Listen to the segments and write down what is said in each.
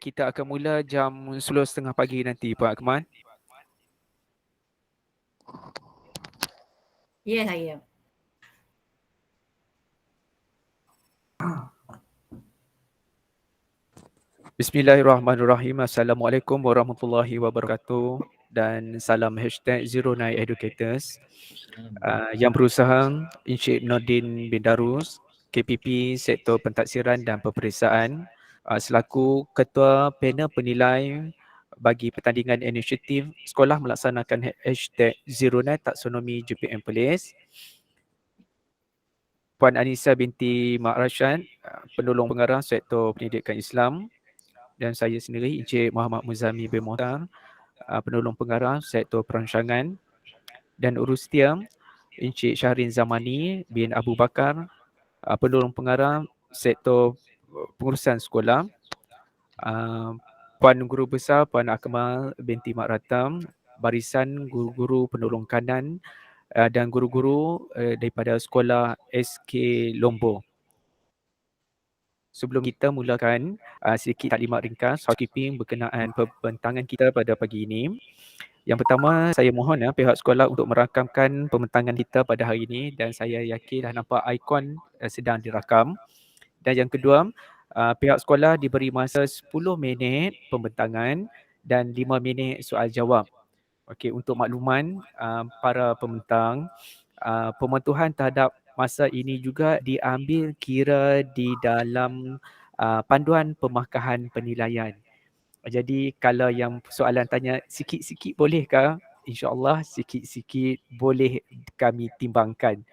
kita akan mula jam 10.30 pagi nanti, Pak Akmal. Ya, saya. Bismillahirrahmanirrahim. Assalamualaikum warahmatullahi wabarakatuh. Dan salam #09educators. Yang berusaha Encik Nordin bin Darus, KPP Sektor Pentaksiran dan Peperiksaan, selaku Ketua Panel Penilai bagi pertandingan inisiatif sekolah melaksanakan #09 taksonomi JPM Perlis. Puan Anissa binti Mak Rashad, penolong pengarah Sektor Pendidikan Islam, dan saya sendiri Encik Muhammad Muzami bin Mohtar, penolong pengarah Sektor Perancangan, dan Urustia Encik Syahrin Zamani bin Abu Bakar, penolong pengarah Sektor Pengurusan Sekolah, Puan Guru Besar Puan Akmal binti Mak Ratam, barisan guru-guru penolong kanan dan guru-guru daripada sekolah SK Lombok. Sebelum kita mulakan, sedikit taklimat ringkas housekeeping berkenaan pembentangan kita pada pagi ini. Yang pertama, saya mohon pihak sekolah untuk merakamkan pembentangan kita pada hari ini, dan saya yakin dah nampak ikon sedang dirakam. Dan yang kedua, pihak sekolah diberi masa 10 minit pembentangan dan 5 minit soal jawab. Okey, untuk makluman para pembentang, pementuhan terhadap masa ini juga diambil kira di dalam panduan pemarkahan penilaian. Jadi kalau yang soalan tanya sikit-sikit bolehkah? InsyaAllah sikit-sikit boleh kami timbangkan.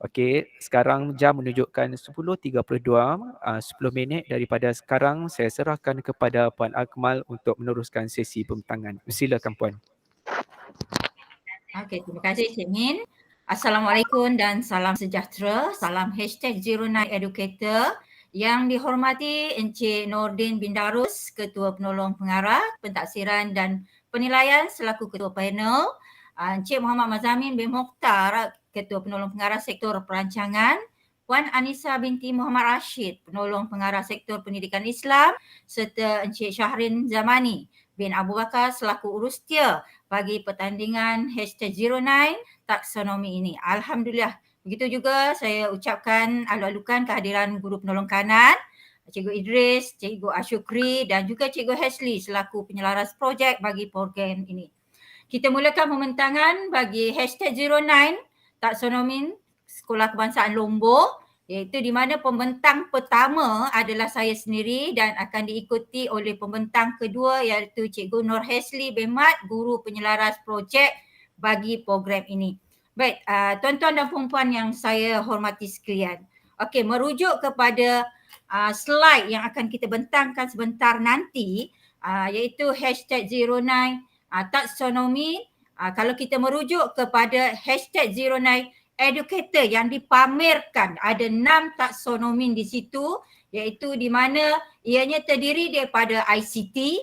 Okey, sekarang jam menunjukkan 10.32, 10 minit daripada sekarang saya serahkan kepada Puan Akmal untuk meneruskan sesi pembentangan. Silakan Puan. Okey, terima kasih Cik Min. Assalamualaikum dan salam sejahtera. Salam #09educator. Yang dihormati Encik Nordin bin Darus, Ketua Penolong Pengarah, Pentaksiran dan Penilaian selaku Ketua Panel. Encik Muhammad Mazamin bin Mokhtar, Ketua Penolong Pengarah Sektor Perancangan. Puan Anissa binti Muhammad Rashid, Penolong Pengarah Sektor Pendidikan Islam, serta Encik Syahrin Zamani bin Abu Bakar selaku Urustia bagi pertandingan #09 taksonomi ini. Alhamdulillah. Begitu juga saya ucapkan alu-alukan kehadiran guru penolong kanan, Cikgu Idris, Cikgu Ashukri dan juga Cikgu Hasli selaku penyelaras projek bagi program ini. Kita mulakan pembentangan bagi #09 taksonomi Sekolah Kebangsaan Lombok, iaitu di mana pembentang pertama adalah saya sendiri dan akan diikuti oleh pembentang kedua iaitu Cikgu Nur Hasli bin Mat, guru penyelaras projek bagi program ini. Baik, tuan-tuan dan puan-puan yang saya hormati sekalian. Okey, merujuk kepada slide yang akan kita bentangkan sebentar nanti, iaitu #09 taksonomi. Kalau kita merujuk kepada #09 educator yang dipamerkan, ada 6 taksonomi di situ, iaitu di mana ianya terdiri daripada ICT,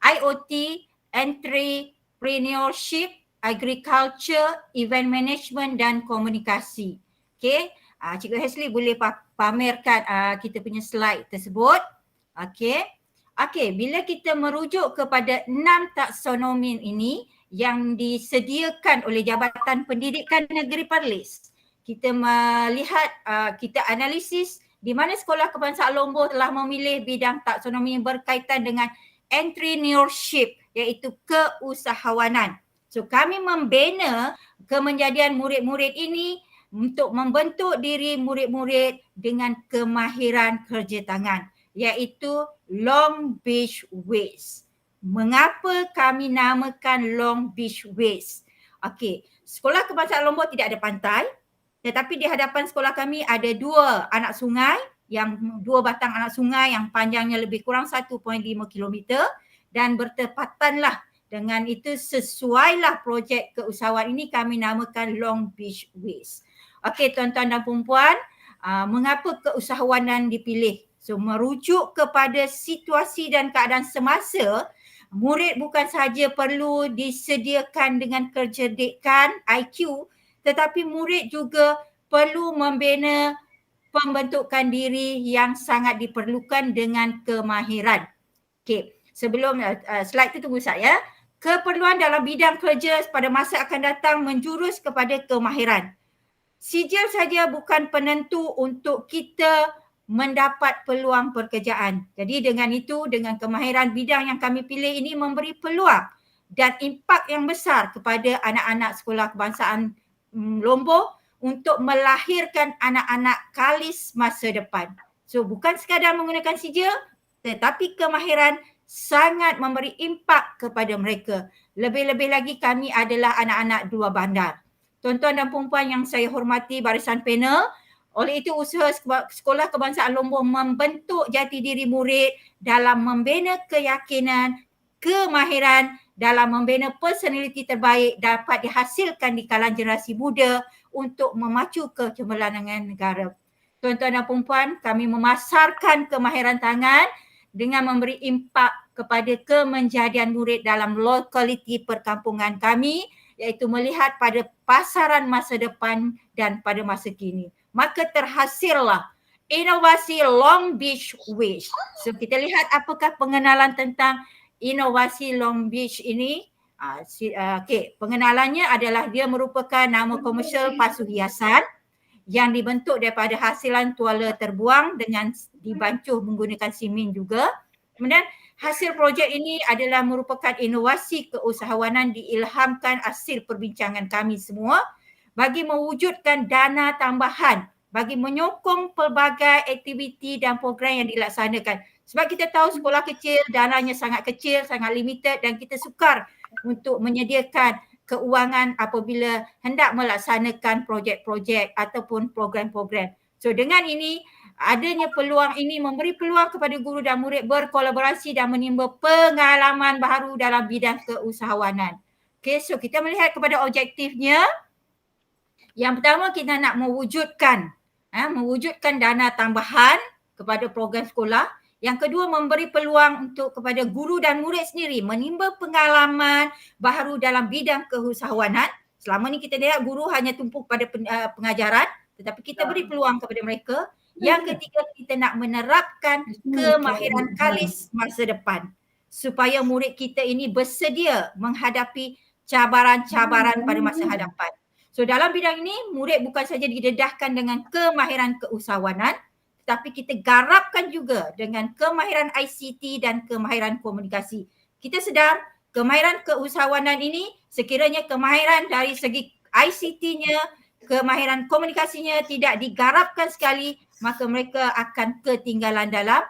IoT, entrepreneurship, agriculture, event management dan komunikasi. Okey, Cikgu Hasli boleh pamerkan kita punya slide tersebut. Okey. Okey, bila kita merujuk kepada 6 taksonomi ini yang disediakan oleh Jabatan Pendidikan Negeri Perlis, kita melihat, kita analisis di mana Sekolah Kebangsaan Lombok telah memilih bidang taksonomi yang berkaitan dengan entrepreneurship, iaitu keusahawanan. So kami membina kemenjadian murid-murid ini untuk membentuk diri murid-murid dengan kemahiran kerja tangan, iaitu Long Beach Ways. Mengapa kami namakan Long Beach Ways? Okey, Sekolah Kebangsaan Lombok tidak ada pantai, tetapi di hadapan sekolah kami ada 2 anak sungai, yang 2 batang anak sungai yang panjangnya lebih kurang 1.5 kilometer, dan bertepatanlah dengan itu sesuailah projek keusahawan ini kami namakan Long Beach Ways. Okey tuan-tuan dan puan-puan, mengapa keusahawanan dipilih? So merujuk kepada situasi dan keadaan semasa, murid bukan sahaja perlu disediakan dengan kecerdikan IQ, tetapi murid juga perlu membina pembentukan diri yang sangat diperlukan dengan kemahiran. Okey, sebelum slide itu tunggu saya. Keperluan dalam bidang kerja pada masa akan datang menjurus kepada kemahiran. Sijil saja bukan penentu untuk kita mendapat peluang pekerjaan. Jadi dengan itu, dengan kemahiran bidang yang kami pilih ini memberi peluang dan impak yang besar kepada anak-anak sekolah kebangsaan Lombok untuk melahirkan anak-anak kalis masa depan. So bukan sekadar menggunakan sijil, tetapi kemahiran sangat memberi impak kepada mereka. Lebih-lebih lagi kami adalah anak-anak dua bandar. Tuan-tuan dan puan-puan yang saya hormati barisan panel, oleh itu usaha Sekolah Kebangsaan Lombok membentuk jati diri murid dalam membina keyakinan, kemahiran dalam membina personaliti terbaik dapat dihasilkan di kalangan generasi muda untuk memacu kecemerlangan negara. Tuan-tuan dan puan-puan, kami memasarkan kemahiran tangan dengan memberi impak kepada kemenjadian murid dalam lokaliti perkampungan kami, iaitu melihat pada pasaran masa depan dan pada masa kini. Maka terhasillah inovasi Long Beach Wish. So kita lihat apakah pengenalan tentang inovasi Long Beach ini. Pengenalannya adalah dia merupakan nama komersial pasu hiasan yang dibentuk daripada hasilan tuala terbuang dengan dibancuh menggunakan simen juga. Kemudian hasil projek ini adalah merupakan inovasi keusahawanan diilhamkan hasil perbincangan kami semua bagi mewujudkan dana tambahan bagi menyokong pelbagai aktiviti dan program yang dilaksanakan. Sebab kita tahu sekolah kecil dananya sangat kecil, sangat limited dan kita sukar untuk menyediakan keuangan apabila hendak melaksanakan projek-projek ataupun program-program. So dengan ini, adanya peluang ini memberi peluang kepada guru dan murid berkolaborasi dan menimba pengalaman baru dalam bidang keusahawanan. Okay, so kita melihat kepada objektifnya. Yang pertama kita nak mewujudkan dana tambahan kepada program sekolah. Yang kedua memberi peluang untuk kepada guru dan murid sendiri menimba pengalaman baru dalam bidang keusahawanan. Selama ni kita lihat guru hanya tumpu pada pengajaran, tetapi kita beri peluang kepada mereka. Yang ketiga kita nak menerapkan kemahiran kalis masa depan supaya murid kita ini bersedia menghadapi cabaran-cabaran pada masa hadapan. So dalam bidang ini murid bukan saja didedahkan dengan kemahiran keusahawanan, tetapi kita garapkan juga dengan kemahiran ICT dan kemahiran komunikasi. Kita sedar kemahiran keusahawanan ini sekiranya kemahiran dari segi ICT-nya, kemahiran komunikasinya tidak digarapkan sekali, maka mereka akan ketinggalan dalam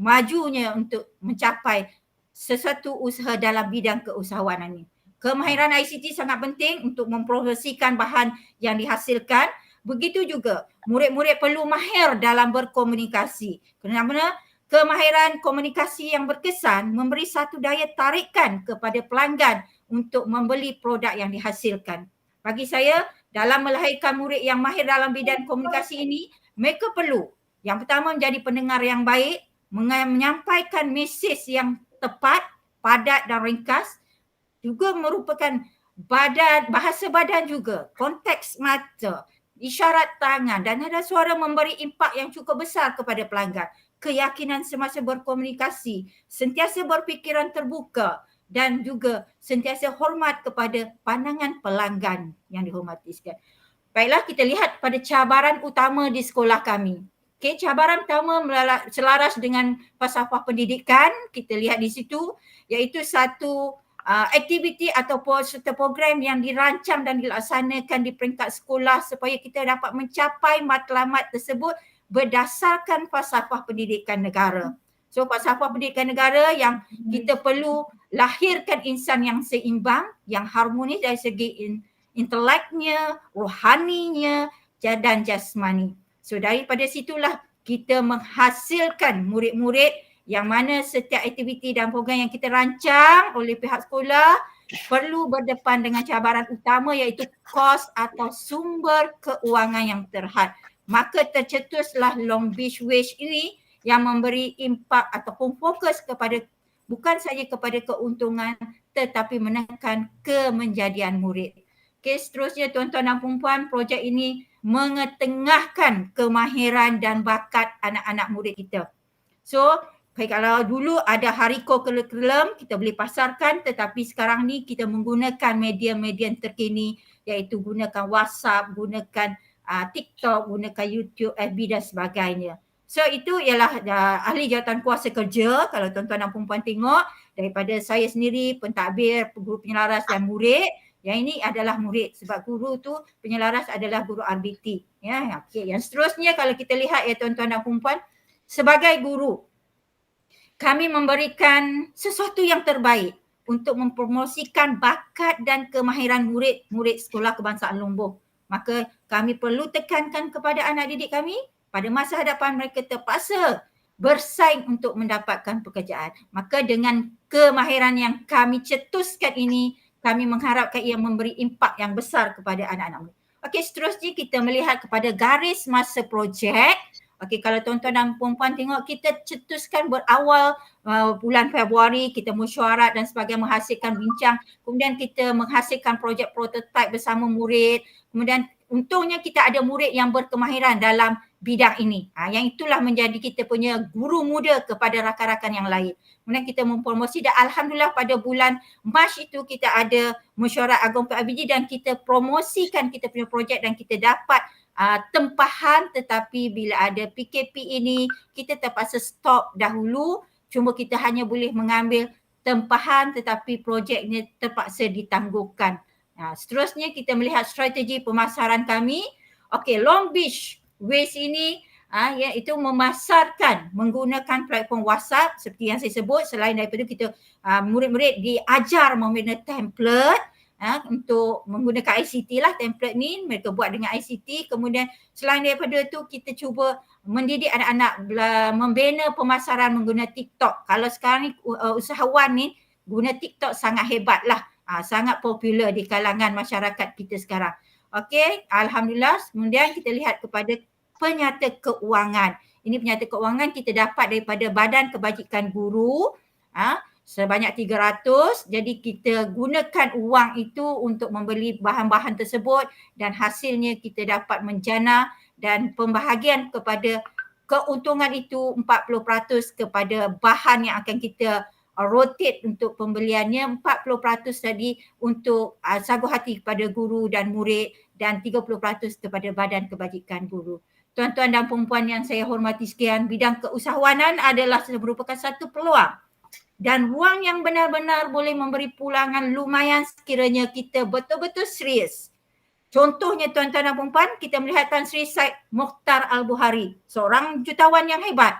majunya untuk mencapai sesuatu usaha dalam bidang keusahawanan ini. Kemahiran ICT sangat penting untuk mempromosikan bahan yang dihasilkan. Begitu juga murid-murid perlu mahir dalam berkomunikasi. Kerana kemahiran komunikasi yang berkesan memberi satu daya tarikan kepada pelanggan untuk membeli produk yang dihasilkan. Bagi saya, dalam melahirkan murid yang mahir dalam bidang komunikasi ini, mereka perlu yang pertama menjadi pendengar yang baik, menyampaikan mesej yang tepat, padat dan ringkas, juga merupakan bahasa badan juga, konteks mata, isyarat tangan dan nada suara memberi impak yang cukup besar kepada pelanggan. Keyakinan semasa berkomunikasi, sentiasa berfikiran terbuka dan juga sentiasa hormat kepada pandangan pelanggan yang dihormati sekalian. Baiklah, kita lihat pada cabaran utama di sekolah kami. Okay, cabaran pertama selaras dengan falsafah pendidikan, kita lihat di situ, iaitu satu aktiviti ataupun serta program yang dirancang dan dilaksanakan di peringkat sekolah supaya kita dapat mencapai matlamat tersebut berdasarkan falsafah pendidikan negara. So falsafah pendidikan negara yang kita perlu lahirkan insan yang seimbang, yang harmonis dari segi inteleknya, rohaninya dan jasmani. So daripada situlah kita menghasilkan murid-murid yang mana setiap aktiviti dan program yang kita rancang oleh pihak sekolah perlu berdepan dengan cabaran utama iaitu kos atau sumber keuangan yang terhad. Maka tercetuslah Long Beach Wish ini yang memberi impak ataupun fokus kepada bukan saja kepada keuntungan tetapi menekan kemenjadian murid. Okay, seterusnya tuan-tuan dan puan-puan, projek ini mengetengahkan kemahiran dan bakat anak-anak murid kita. So Kalau dulu ada hariko kelem kita boleh pasarkan, tetapi sekarang ni kita menggunakan media-media terkini iaitu gunakan WhatsApp, gunakan TikTok, gunakan YouTube, FB dan sebagainya. So itu ialah ahli jawatan kuasa kerja kalau tuan-tuan dan puan-puan tengok daripada saya sendiri, pentadbir, guru penyelaras dan murid. Yang ini adalah murid sebab guru tu penyelaras adalah guru RBT. Ya, okey. Yang seterusnya kalau kita lihat ya tuan-tuan dan puan-puan, sebagai guru kami memberikan sesuatu yang terbaik untuk mempromosikan bakat dan kemahiran murid-murid Sekolah Kebangsaan Lombok. Maka kami perlu tekankan kepada anak didik kami pada masa hadapan mereka terpaksa bersaing untuk mendapatkan pekerjaan. Maka dengan kemahiran yang kami cetuskan ini, kami mengharapkan ia memberi impak yang besar kepada anak-anak murid. Okey, seterusnya kita melihat kepada garis masa projek. Okey, kalau tuan-tuan dan puan-puan tengok, kita cetuskan berawal bulan Februari, kita mesyuarat dan sebagainya, menghasilkan bincang. Kemudian kita menghasilkan projek prototipe bersama murid. Kemudian untungnya kita ada murid yang berkemahiran dalam bidang ini. Yang itulah menjadi kita punya guru muda kepada rakan-rakan yang lain. Kemudian kita mempromosi dan Alhamdulillah pada bulan Mac itu kita ada mesyuarat agung PIBG dan kita promosikan kita punya projek dan kita dapat tempahan, tetapi bila ada PKP ini kita terpaksa stop dahulu, cuma kita hanya boleh mengambil tempahan tetapi projeknya terpaksa ditangguhkan. Seterusnya kita melihat strategi pemasaran kami. Okey, Long Beach Waste ini iaitu memasarkan menggunakan platform WhatsApp seperti yang saya sebut. Selain daripada kita murid-murid diajar menggunakan template untuk menggunakan ICT lah, template ni mereka buat dengan ICT. Kemudian selain daripada tu kita cuba mendidik anak-anak membina pemasaran menggunakan TikTok. Kalau sekarang ni usahawan ni guna TikTok sangat hebat lah, sangat popular di kalangan masyarakat kita sekarang. Okey, Alhamdulillah. Kemudian kita lihat kepada penyata keuangan. Ini penyata keuangan kita dapat daripada Badan Kebajikan Guru sebanyak 300. Jadi kita gunakan uang itu untuk membeli bahan-bahan tersebut dan hasilnya kita dapat menjana dan pembahagian kepada keuntungan itu 40% kepada bahan yang akan kita rotate untuk pembeliannya, 40% tadi untuk sagu hati kepada guru dan murid dan 30% kepada Badan Kebajikan Guru. Tuan-tuan dan puan-puan yang saya hormati sekalian, bidang keusahawanan adalah merupakan satu peluang dan ruang yang benar-benar boleh memberi pulangan lumayan sekiranya kita betul-betul serius. Contohnya tuan-tuan dan puan-puan, kita melihat Tan Sri Said Mokhtar Al-Buhari, seorang jutawan yang hebat,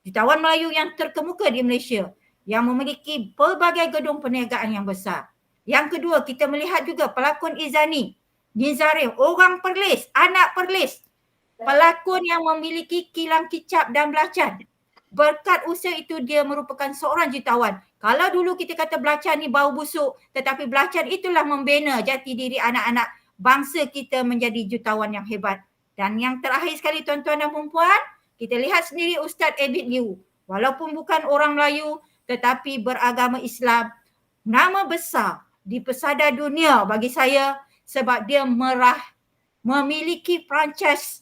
jutawan Melayu yang terkemuka di Malaysia, yang memiliki pelbagai gedung perniagaan yang besar. Yang kedua, kita melihat juga pelakon Izani, Nizarim, orang Perlis, anak Perlis, pelakon yang memiliki kilang kicap dan belacan. Berkat usaha itu dia merupakan seorang jutawan. Kalau dulu kita kata belacan ni bau busuk, tetapi belacan itulah membina jati diri anak-anak bangsa kita menjadi jutawan yang hebat. Dan yang terakhir sekali tuan-tuan dan puan-puan, kita lihat sendiri Ustaz Abid Liu. Walaupun bukan orang Melayu tetapi beragama Islam, nama besar di pesada dunia bagi saya sebab dia memiliki franchise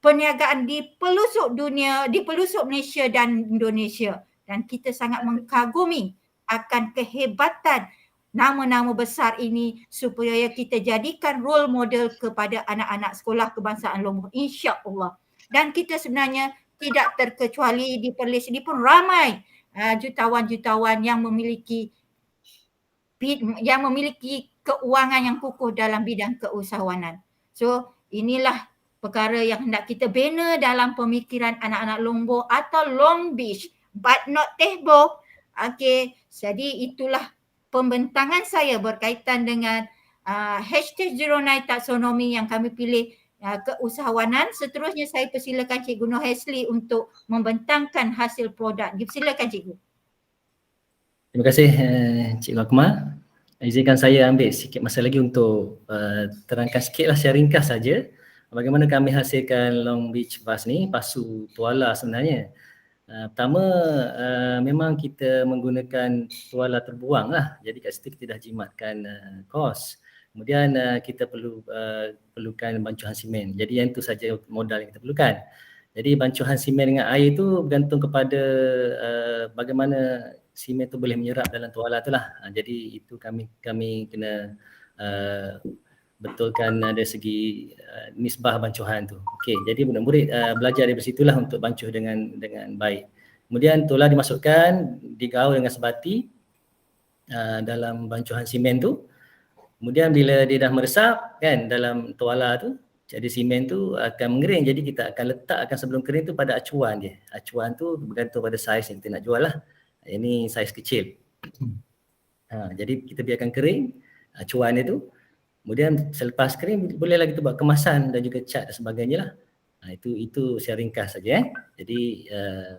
perniagaan di pelosok dunia, di pelosok Malaysia dan Indonesia. Dan kita sangat mengagumi akan kehebatan nama-nama besar ini supaya kita jadikan role model kepada anak-anak Sekolah Kebangsaan Lombok, insya-Allah. Dan kita sebenarnya tidak terkecuali di Perlis ini pun ramai jutawan-jutawan yang memiliki keuangan yang kukuh dalam bidang keusahawanan. So inilah perkara yang hendak kita bina dalam pemikiran anak-anak Lombok atau Long Beach, but not Tehbok. Okey, jadi itulah pembentangan saya berkaitan dengan #09 taksonomi yang kami pilih keusahawanan. Seterusnya saya persilakan Cikgu Nur Hasli untuk membentangkan hasil produk. Silakan Cikgu. Terima kasih Cikgu Akmal. Izinkan saya ambil sikit masa lagi untuk terangkan sikitlah secara ringkas saja bagaimana kami hasilkan Long Beach Bus ni, pasu tuala sebenarnya. Pertama, memang kita menggunakan tuala terbuang lah. Jadi kat situ kita dah jimatkan kos. Kemudian kita perlukan bancuhan simen. Jadi yang itu saja modal yang kita perlukan. Jadi bancuhan simen dengan air tu bergantung kepada bagaimana simen tu boleh menyerap dalam tuala tu lah. Jadi itu kami kena betulkan dari segi nisbah bancuhan tu. Okey, jadi murid-murid belajar dari situlah untuk bancuh dengan baik. Kemudian tuala dimasukkan, digaul dengan sebati dalam bancuhan simen tu. Kemudian bila dia dah meresap kan dalam tuala tu, jadi simen tu akan mengering. Jadi kita akan letakkan sebelum kering tu pada acuan dia. Acuan tu bergantung pada saiz yang kita nak jual lah. Ini saiz kecil. Jadi kita biarkan kering acuan dia tu. Kemudian selepas kering bolehlah kita buat kemasan dan juga cat dan sebagainya lah. Itu secara ringkas saja. Jadi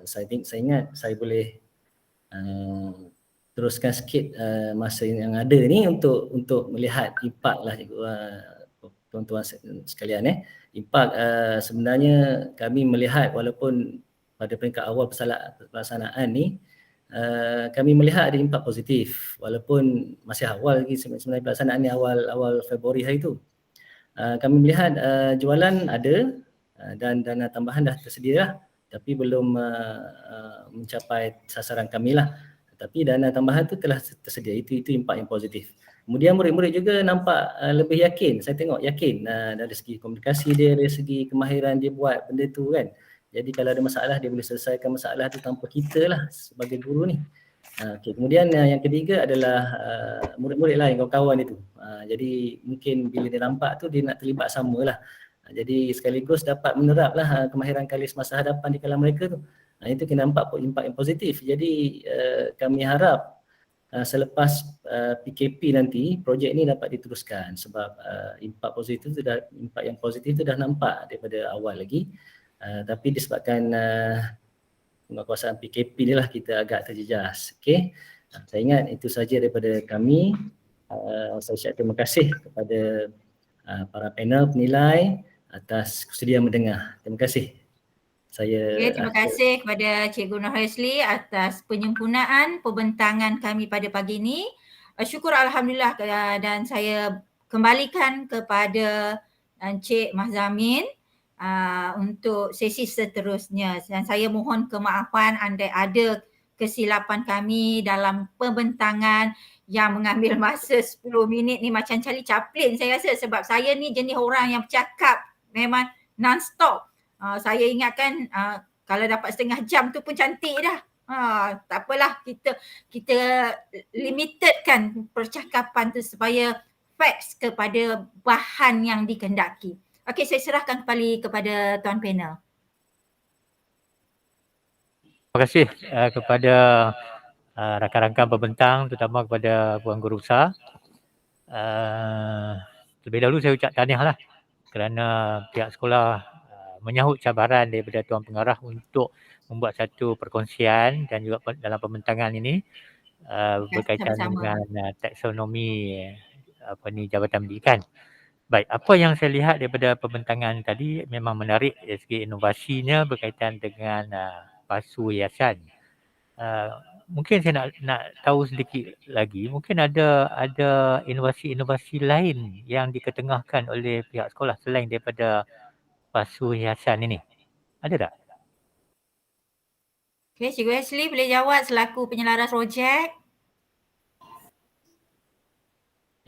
saya ingat saya boleh teruskan sikit masa yang ada ni untuk melihat impak lah tuan-tuan sekalian. Impak sebenarnya kami melihat walaupun pada peringkat awal pelaksanaan ni kami melihat ada impak positif walaupun masih awal lagi sebenarnya pelaksanaan ni awal Februari hari tu. Kami melihat jualan ada dan dana tambahan dah tersedia lah, tapi belum mencapai sasaran kami lah. Tapi dana tambahan tu telah tersedia. Itu impak yang positif. Kemudian murid-murid juga nampak lebih yakin. Saya tengok yakin dari segi komunikasi dia, dari segi kemahiran dia buat benda tu kan. Jadi kalau ada masalah dia boleh selesaikan masalah tu tanpa kita lah sebagai guru ni. Okay. Kemudian yang ketiga adalah murid-murid lain, kawan-kawan itu. Jadi mungkin bila dia nampak tu dia nak terlibat sama lah. Jadi sekaligus dapat menerap lah kemahiran kalis masa hadapan di kalangan mereka tu. Itu kita nampak impak yang positif. Jadi kami harap selepas PKP nanti projek ni dapat diteruskan sebab impak yang positif tu dah nampak daripada awal lagi. Tapi disebabkan penguasaan PKP ni lah kita agak terjejas. Okey. Saya ingat itu saja daripada kami. Saya ucap terima kasih kepada para panel penilai atas kesedia mendengar. Terima kasih. Terima kasih kepada Cikgu Nur Hasli atas penyempurnaan pembentangan kami pada pagi ini. Syukur Alhamdulillah dan saya kembalikan kepada Encik Mahzamin untuk sesi seterusnya dan saya mohon kemaafan andai ada kesilapan kami dalam pembentangan yang mengambil masa 10 minit ni macam Charlie Chaplin saya rasa sebab saya ni jenis orang yang bercakap memang non-stop. Saya ingatkan kalau dapat setengah jam tu pun cantik dah. Tak apalah kita limitedkan percakapan tu supaya facts kepada bahan yang dikehendaki. Okey, saya serahkan kembali kepada tuan panel. Terima kasih kepada rakan-rakan pembentang terutama kepada Puan Guru Besar. Terlebih dahulu saya ucap tahniah lah kerana pihak sekolah menyahut cabaran daripada Tuan Pengarah untuk membuat satu perkongsian dan juga dalam pembentangan ini berkaitan dengan taksonomi Jabatan Pendidikan. Baik, apa yang saya lihat daripada pembentangan tadi memang menarik dari segi inovasinya berkaitan dengan pasu hiasan. Mungkin saya nak tahu sedikit lagi, mungkin ada inovasi-inovasi lain yang diketengahkan oleh pihak sekolah selain daripada pasu hiasan ini. Ada tak? Okey, Cikgu Ashley boleh jawab selaku penyelaras projek.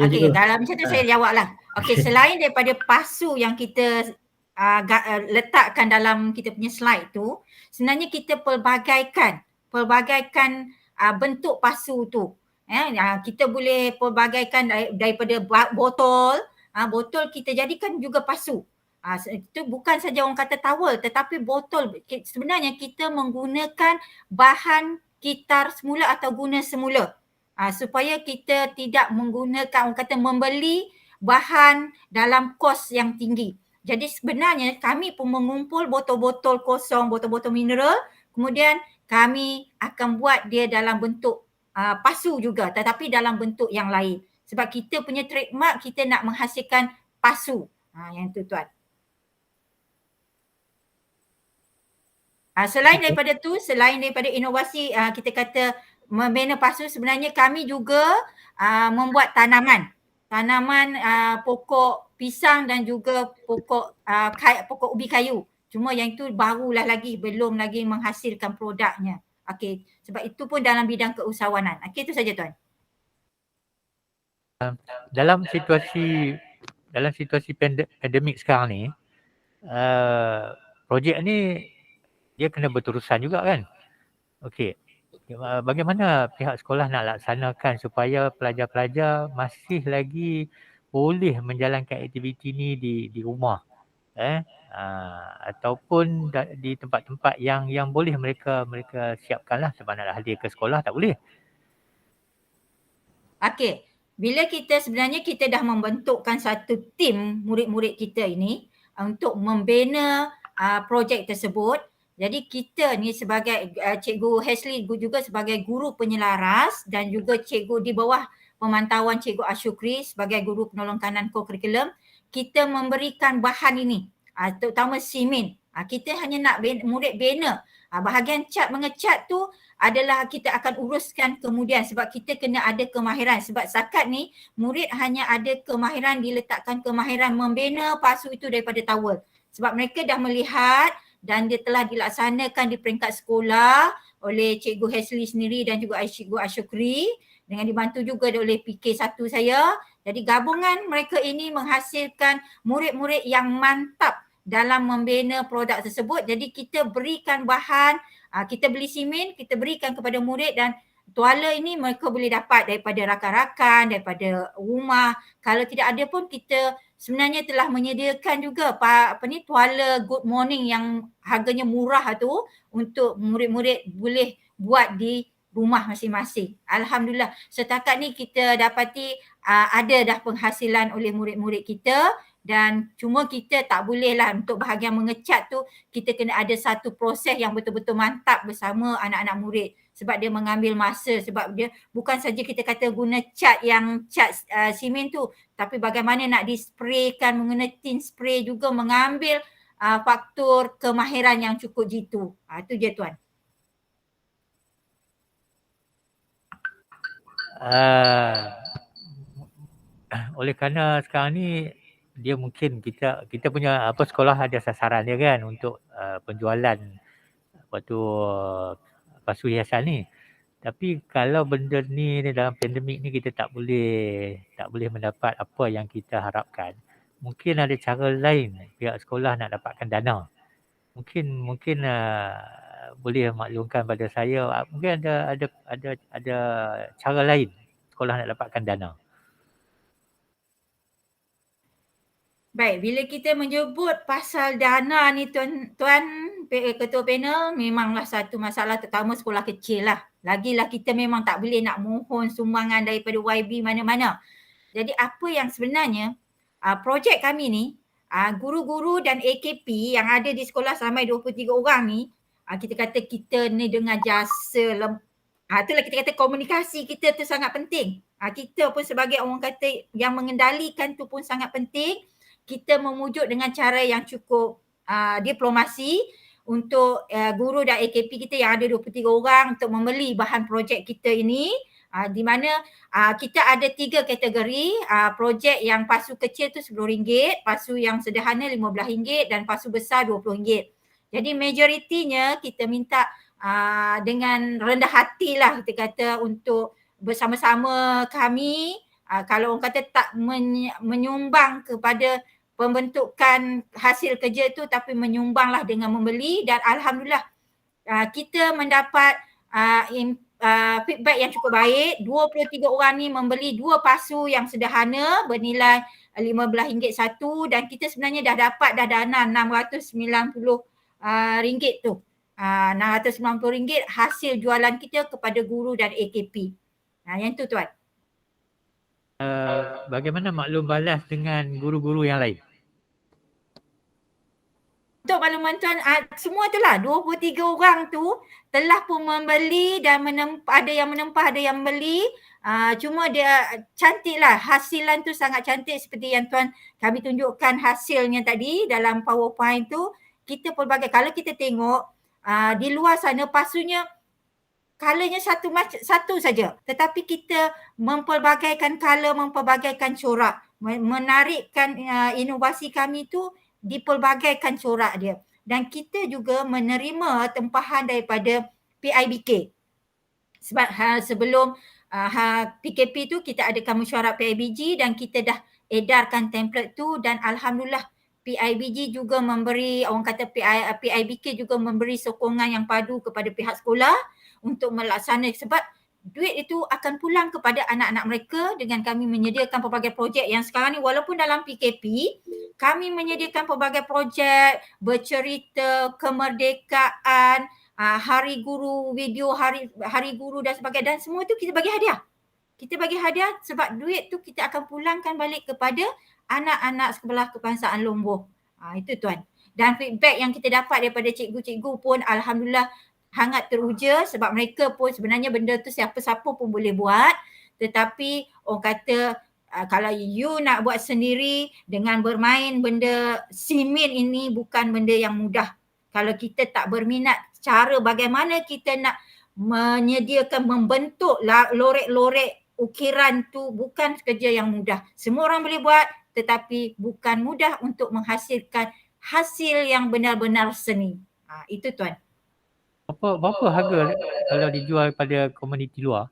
Okey, dalam macam tu saya jawablah. Okey, selain daripada pasu yang kita letakkan dalam kita punya slide tu, sebenarnya kita pelbagaikan bentuk pasu tu. Kita boleh pelbagaikan daripada botol, botol kita jadikan juga pasu. Itu bukan saja orang kata towel tetapi botol. Sebenarnya kita menggunakan bahan kitar semula atau guna semula. Supaya kita tidak menggunakan orang kata membeli bahan dalam kos yang tinggi. Jadi sebenarnya kami pun mengumpul botol-botol kosong, botol-botol mineral, kemudian kami akan buat dia dalam bentuk pasu juga tetapi dalam bentuk yang lain. Sebab kita punya trademark kita nak menghasilkan pasu. Yang tu tuan. Selain daripada inovasi kita kata membina pasu, sebenarnya kami juga membuat tanaman pokok pisang dan juga pokok ubi kayu. Cuma yang itu barulah lagi, belum lagi menghasilkan produknya. Okey, sebab itu pun dalam bidang keusahawanan. Okey, itu saja Tuan. Dalam situasi pandemik sekarang ni, projek ni dia kena berterusan juga kan. Okey. Bagaimana pihak sekolah nak laksanakan supaya pelajar-pelajar masih lagi boleh menjalankan aktiviti ni di rumah, ataupun di tempat-tempat yang boleh mereka siapkanlah, sebab nak hadir ke sekolah tak boleh. Okey, bila sebenarnya kita dah membentukkan satu tim murid-murid kita ini untuk membina projek tersebut. Jadi kita ni sebagai Cikgu Hashley juga sebagai guru penyelaras dan juga cikgu di bawah pemantauan Cikgu Ashukri sebagai guru penolong kanan co-curriculum, kita memberikan bahan ini, terutama simen. Kita hanya nak murid bina. Bahagian mengecat tu adalah kita akan uruskan kemudian sebab kita kena ada kemahiran. Sebab setakat ni murid hanya ada kemahiran, diletakkan kemahiran membina pasu itu daripada towel. Sebab mereka dah melihat dan dia telah dilaksanakan di peringkat sekolah oleh Cikgu Hashley sendiri dan juga Cikgu Ashukri dengan dibantu juga oleh PK1 saya. Jadi gabungan mereka ini menghasilkan murid-murid yang mantap dalam membina produk tersebut. Jadi kita berikan bahan, kita beli simen, kita berikan kepada murid dan tuala ini mereka boleh dapat daripada rakan-rakan, daripada rumah. Kalau tidak ada pun kita sebenarnya telah menyediakan juga tuala good morning yang harganya murah tu untuk murid-murid boleh buat di rumah masing-masing. Alhamdulillah setakat ni kita dapati ada dah penghasilan oleh murid-murid kita. Dan cuma kita tak boleh lah untuk bahagian mengecat tu kita kena ada satu proses yang betul-betul mantap bersama anak-anak murid sebab dia mengambil masa, sebab dia bukan saja kita kata guna cat yang cat simen tu, tapi bagaimana nak dispraykan, mengenai tin spray juga mengambil faktor kemahiran yang cukup jitu. Itu je Tuan. Oleh kerana sekarang ni dia mungkin kita punya sekolah ada sasaran dia kan untuk penjualan pasu hiasan ni. Tapi kalau benda ni dalam pandemik ni kita tak boleh mendapat apa yang kita harapkan. Mungkin ada cara lain pihak sekolah nak dapatkan dana. Mungkin boleh maklumkan pada saya, mungkin ada cara lain sekolah nak dapatkan dana. Baik, bila kita menyebut pasal dana ni Tuan Ketua Panel, memanglah satu masalah terutama sekolah kecil lah. Lagilah kita memang tak boleh nak mohon sumbangan daripada YB mana-mana. Jadi apa yang sebenarnya projek kami ni, guru-guru dan AKP yang ada di sekolah sampai 23 orang ni, kita kata kita ni dengan jasa itulah kita kata komunikasi kita tu sangat penting. Kita pun sebagai orang kata yang mengendalikan tu pun sangat penting. Kita memujuk dengan cara yang cukup diplomasi untuk guru dan AKP kita yang ada 23 orang untuk membeli bahan projek kita ini, di mana kita ada 3 kategori. Projek yang pasu kecil tu RM10, pasu yang sederhana RM15 dan pasu besar RM20. Jadi majoritinya kita minta dengan rendah hati lah kita kata untuk bersama-sama kami, kalau orang kata tak menyumbang kepada pembentukan hasil kerja tu tapi menyumbanglah dengan membeli, dan alhamdulillah kita mendapat feedback yang cukup baik. 23 orang ni membeli 2 pasu yang sederhana bernilai RM15 satu, dan kita sebenarnya dah dapat dana RM690 tu. RM690 hasil jualan kita kepada guru dan AKP. Yang tu Tuan. Bagaimana maklum balas dengan guru-guru yang lain? Untuk makluman Tuan, semua itulah 23 orang tu telah pun membeli dan ada yang menempah, ada yang beli. Cuma dia cantiklah, hasilan tu sangat cantik seperti yang Tuan kami tunjukkan hasilnya tadi dalam PowerPoint tu. Kita pelbagai, kalau kita tengok di luar sana pasunya colornya satu saja, tetapi kita mempelbagaikan color, mempelbagaikan corak, menarikkan inovasi kami tu dipelbagaikan corak dia. dan kita juga menerima tempahan daripada PIBK. Sebab sebelum PKP tu kita adakan mesyuarat PIBG dan kita dah edarkan template tu, dan alhamdulillah PIBG juga memberi, orang kata PIBK juga memberi sokongan yang padu kepada pihak sekolah untuk melaksanakan, sebab duit itu akan pulang kepada anak-anak mereka dengan kami menyediakan pelbagai projek yang sekarang ni walaupun dalam PKP kami menyediakan pelbagai projek bercerita kemerdekaan, hari guru, video hari guru dan sebagainya, dan semua tu kita bagi hadiah. Kita bagi hadiah sebab duit tu kita akan pulangkan balik kepada anak-anak sekolah kebangsaan Lombok. Itu tuan. Dan feedback yang kita dapat daripada cikgu-cikgu pun alhamdulillah sangat teruja, sebab mereka pun sebenarnya benda tu siapa-siapa pun boleh buat, tetapi orang kata kalau you nak buat sendiri dengan bermain benda simen ini bukan benda yang mudah. Kalau kita tak berminat, cara bagaimana kita nak menyediakan, membentuk lorek-lorek ukiran tu bukan kerja yang mudah. Semua orang boleh buat, tetapi bukan mudah untuk menghasilkan hasil yang benar-benar seni. Itu tuan. Berapa harga kalau dijual pada komuniti luar?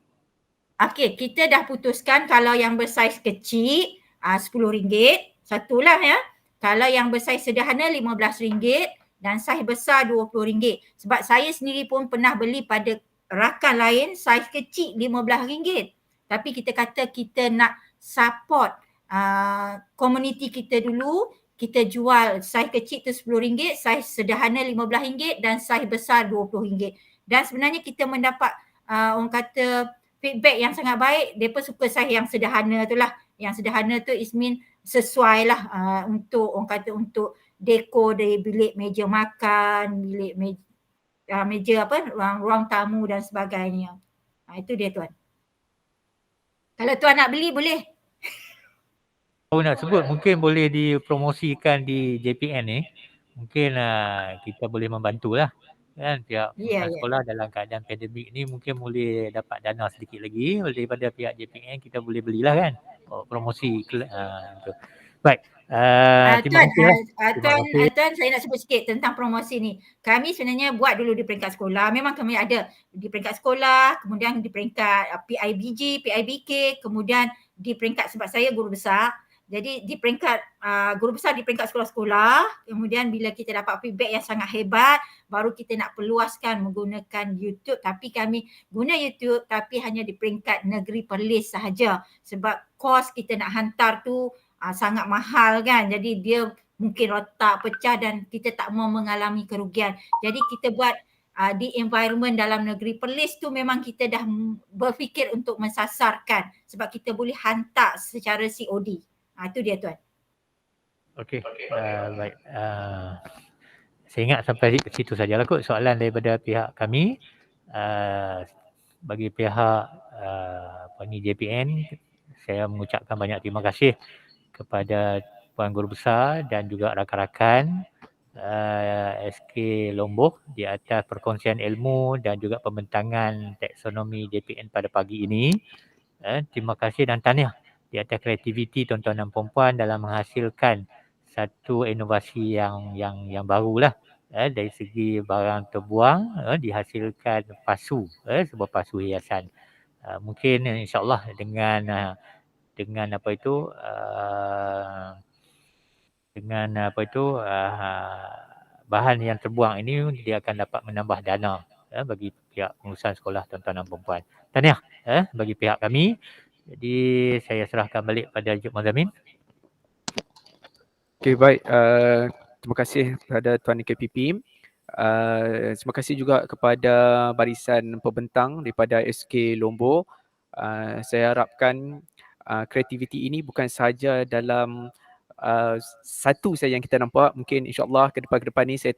Okey, kita dah putuskan kalau yang bersaiz kecil RM10, satulah ya. Kalau yang bersaiz sederhana RM15 dan saiz besar RM20. Sebab saya sendiri pun pernah beli pada rakan lain saiz kecil RM15. Tapi kita kata kita nak support komuniti kita dulu, kita jual saiz kecil tu RM10, saiz sederhana RM15 dan saiz besar RM20. Dan sebenarnya kita mendapat orang kata feedback yang sangat baik. Mereka suka saiz yang sederhana tu lah. Yang sederhana tu is mean sesuai lah untuk orang kata untuk dekor dari bilik meja makan, bilik meja apa, ruang tamu dan sebagainya. Itu dia tuan. Kalau tuan nak beli boleh. Kalau nak sebut mungkin boleh dipromosikan di JPN ni. Mungkin kita boleh membantulah. Kan pihak sekolah dalam keadaan pandemik ni mungkin boleh dapat dana sedikit lagi daripada pihak JPN, kita boleh belilah kan promosi tu. Baik. Terima kasih. Tuan, saya nak sebut sikit tentang promosi ni. Kami sebenarnya buat dulu di peringkat sekolah. Memang kami ada di peringkat sekolah, kemudian di peringkat PIBG, PIBK, kemudian di peringkat, sebab saya guru besar. Jadi di peringkat guru besar di peringkat sekolah-sekolah, kemudian bila kita dapat feedback yang sangat hebat, baru kita nak perluaskan menggunakan YouTube. Tapi kami guna YouTube tapi hanya di peringkat negeri Perlis sahaja, sebab kos kita nak hantar tu sangat mahal kan. Jadi dia mungkin rotak, pecah dan kita tak mau mengalami kerugian. Jadi kita buat di environment dalam negeri Perlis tu memang kita dah berfikir untuk mensasarkan, sebab kita boleh hantar secara COD. Itu dia tuan. Okey. Baik. Saya ingat sampai situ sajalah kot soalan daripada pihak kami. Bagi pihak JPN, saya mengucapkan banyak terima kasih kepada Puan Guru Besar dan juga rakan-rakan SK Lombok di atas perkongsian ilmu dan juga pembentangan taksonomi JPN pada pagi ini. Terima kasih dan tahniah di atas kreativiti tuan-tuan dan puan-puan dalam menghasilkan satu inovasi yang barulah. Dari segi barang terbuang dihasilkan pasu, sebuah pasu hiasan. Mungkin insya-Allah dengan apa itu bahan yang terbuang ini dia akan dapat menambah dana bagi pihak pengurusan sekolah tuan-tuan dan puan-puan. Tahniah bagi pihak kami. Jadi saya serahkan balik pada Encik Mazamin. Okey, baik. Terima kasih kepada Tuan KPP. Terima kasih juga kepada barisan pembentang daripada SK Lombok. Saya harapkan kreativiti ini bukan sahaja dalam satu saja yang kita nampak. Mungkin insyaAllah ke depan ni saya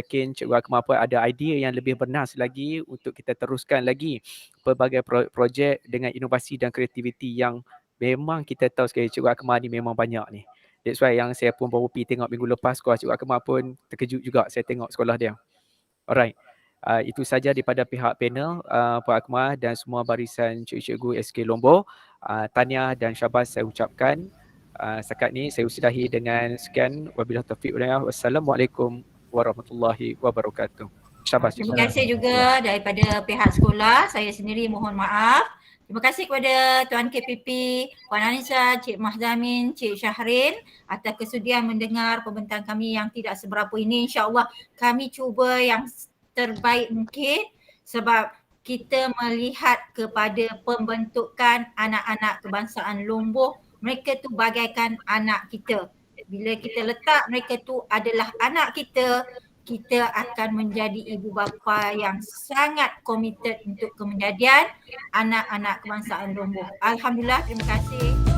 yakin Cikgu Akmal pun ada idea yang lebih bernas lagi untuk kita teruskan lagi pelbagai projek dengan inovasi dan kreativiti yang memang kita tahu sekali Cikgu Akmal ni memang banyak ni. That's why yang saya pun baru pergi tengok minggu lepas sekolah Cikgu Akmal pun terkejut juga saya tengok sekolah dia. Alright. Itu saja daripada pihak panel Puan Akmal dan semua barisan cikgu-cikgu SK Lombok. Tahniah dan syabas saya ucapkan. Setakat ni saya usudahi dengan sekian. Wabillahi taufiq wal hidayah. Wassalamualaikum warahmatullahi wabarakatuh. Syabas Terima cikgu. kasih juga daripada pihak sekolah. Saya sendiri mohon maaf. Terima kasih kepada Tuan KPP, Puan Anissa, Cik Mahzamin, Cik Syahrin atas kesudian mendengar pembentang kami yang tidak seberapa ini. InsyaAllah kami cuba yang terbaik mungkin sebab kita melihat kepada pembentukan anak-anak kebangsaan Lombok. Mereka tu bagaikan anak kita. Bila kita letak mereka tu adalah anak kita, kita akan menjadi ibu bapa yang sangat komited untuk kemenjadian anak-anak kebangsaan Lombok. Alhamdulillah, terima kasih.